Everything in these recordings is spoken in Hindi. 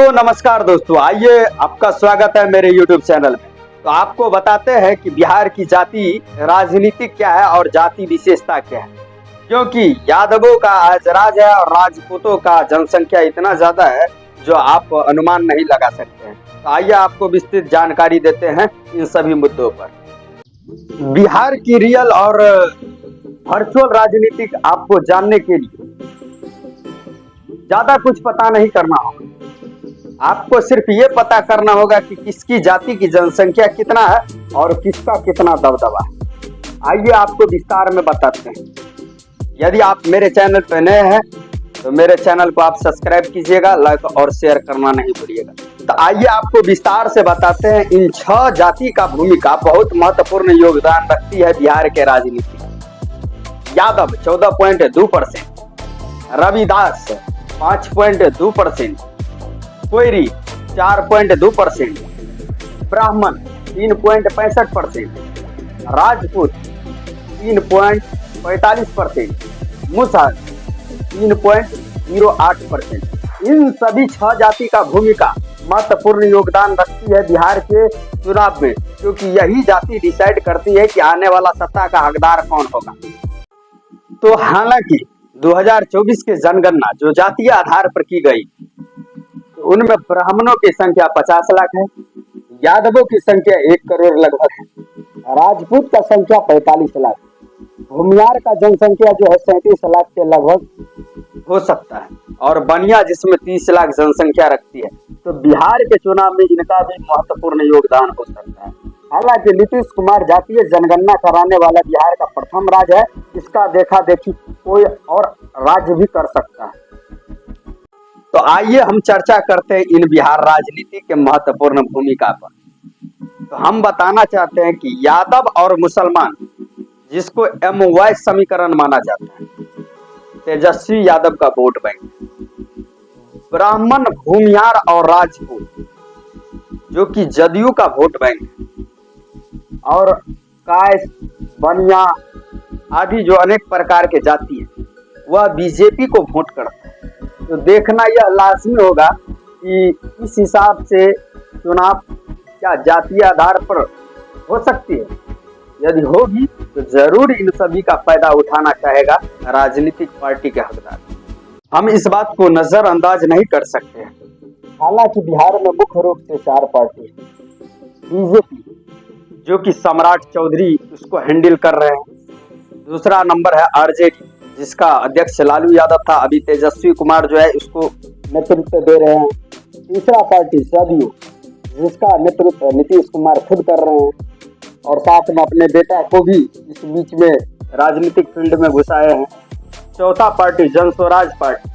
तो नमस्कार दोस्तों, आइए आपका स्वागत है मेरे YouTube चैनल में। तो आपको बताते हैं कि बिहार की जाति राजनीतिक क्या है और जाति विशेषता क्या है, क्योंकि यादवों का आज राज है और राजपूतों का जनसंख्या इतना ज्यादा है जो आप अनुमान नहीं लगा सकते हैं। तो आइए आपको विस्तृत जानकारी देते हैं इन सभी मुद्दों पर। बिहार की रियल और वर्चुअल राजनीतिक आपको जानने के लिए ज्यादा कुछ पता नहीं करना होगा, आपको सिर्फ ये पता करना होगा कि किसकी जाति की जनसंख्या कितना है और किसका कितना दबदबा है। आइए आपको विस्तार में बताते हैं। यदि आप मेरे चैनल पर नए हैं तो मेरे चैनल को आप सब्सक्राइब कीजिएगा, लाइक और शेयर करना नहीं भूलिएगा। तो आइए आपको विस्तार से बताते हैं। इन 6 जाति का भूमिका बहुत महत्वपूर्ण योगदान रखती है बिहार के राजनीति में। यादव 14.2%, रविदास 5.2%, कोयरी 4.2%, ब्राह्मण 3.65%, राजपूत 3.45%, मुसहर 3.08%। इन सभी 6 जाति का भूमिका महत्वपूर्ण योगदान रखती है बिहार के चुनाव में, क्योंकि यही जाति डिसाइड करती है कि आने वाला सत्ता का हकदार कौन होगा। तो हालांकि 2024 के जनगणना जो जातीय आधार पर की गई, उनमें ब्राह्मणों की संख्या 50 लाख है, यादवों की संख्या 1 करोड़ लगभग है, राजपूत का संख्या 45 लाख, भूमियार का जनसंख्या जो है 37 लाख के लगभग हो सकता है, और बनिया जिसमें 30 लाख जनसंख्या रखती है। तो बिहार के चुनाव में इनका भी महत्वपूर्ण योगदान हो सकता है। हालांकि नीतीश कुमार जातीय जनगणना कराने वाला बिहार का प्रथम राज्य है, इसका देखा देखी कोई और राज्य भी कर सकता है। तो आइए हम चर्चा करते हैं इन बिहार राजनीति के महत्वपूर्ण भूमिका पर। तो हम बताना चाहते हैं कि यादव और मुसलमान, जिसको MY समीकरण माना जाता है, तेजस्वी यादव का वोट बैंक, ब्राह्मण, भूमियार और राजपूत जो कि जदयू का वोट बैंक है, और कायस, बनिया आदि जो अनेक प्रकार के जाति है वह बीजेपी को वोट करता है। तो देखना यह लाजमी होगा कि इस हिसाब से चुनाव क्या जातीय आधार पर हो सकती है। यदि होगी तो जरूर इन सभी का फायदा उठाना चाहेगा राजनीतिक पार्टी के हकदार। हम इस बात को नजरअंदाज नहीं कर सकते। हालांकि बिहार में मुख्य रूप से 4 पार्टी है। बीजेपी जो कि सम्राट चौधरी उसको हैंडल कर रहे हैं, दूसरा नंबर है RJD जिसका अध्यक्ष लालू यादव था, अभी तेजस्वी कुमार जो है उसको नेतृत्व दे रहे हैं, तीसरा पार्टी जदयू जिसका नेतृत्व नीतीश कुमार खुद कर रहे हैं, और साथ में अपने बेटा को भी इस बीच में राजनीतिक फील्ड में घुसाए हैं, चौथा पार्टी जन स्वराज पार्टी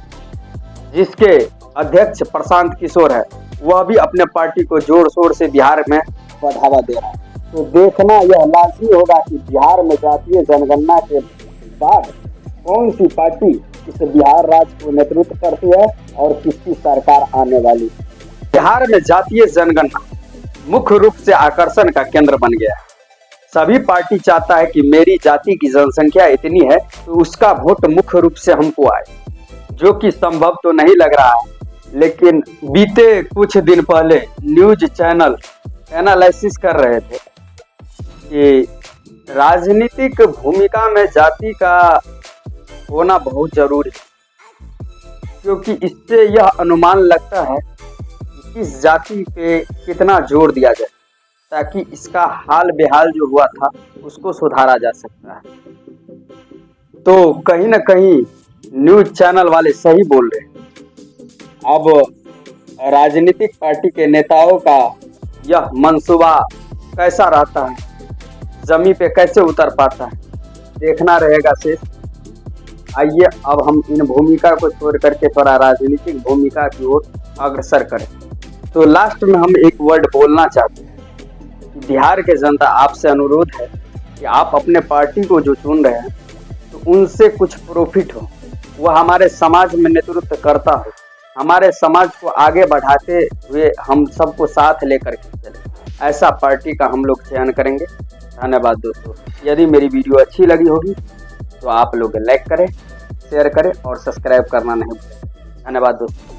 जिसके अध्यक्ष प्रशांत किशोर है, वह भी अपने पार्टी को जोर शोर से बिहार में बढ़ावा दे रहा है। तो देखना यह लाजमी होगा कि बिहार में जातीय जनगणना के बाद कौन सी पार्टी इस बिहार राज्य को नेतृत्व करती है और किसकी सरकार आने वाली। बिहार में जातीय जनगणना मुख्य रूप से आकर्षण का केंद्र बन गया है। सभी पार्टी चाहता है कि मेरी जाति की जनसंख्या इतनी है तो उसका वोट मुख्य रूप से हमको आए, जो कि संभव तो नहीं लग रहा है। लेकिन बीते कुछ दिन पहले न्यूज चैनल एनालिसिस कर रहे थे कि राजनीतिक भूमिका में जाति का होना बहुत जरूरी है, क्योंकि इससे यह अनुमान लगता है कि किस जाति पे कितना जोर दिया जाए ताकि इसका हाल बेहाल जो हुआ था उसको सुधारा जा सकता है। तो कहीं ना कहीं न्यूज चैनल वाले सही बोल रहे हैं। अब राजनीतिक पार्टी के नेताओं का यह मंसूबा कैसा रहता है, जमीन पे कैसे उतर पाता है, देखना रहेगा शेष। आइए अब हम इन भूमिका को छोड़ करके थोड़ा राजनीतिक भूमिका की ओर अग्रसर करें। तो लास्ट में हम एक वर्ड बोलना चाहते हैं कि बिहार के जनता आपसे अनुरोध है कि आप अपने पार्टी को जो चुन रहे हैं तो उनसे कुछ प्रॉफिट हो, वह हमारे समाज में नेतृत्व करता हो, हमारे समाज को आगे बढ़ाते हुए हम सबको साथ लेकर के चले, ऐसा पार्टी का हम लोग चयन करेंगे। धन्यवाद दोस्तों। यदि मेरी वीडियो अच्छी लगी होगी तो आप लोग लाइक करें, शेयर करें और सब्सक्राइब करना नहीं भूलें। धन्यवाद दोस्तों।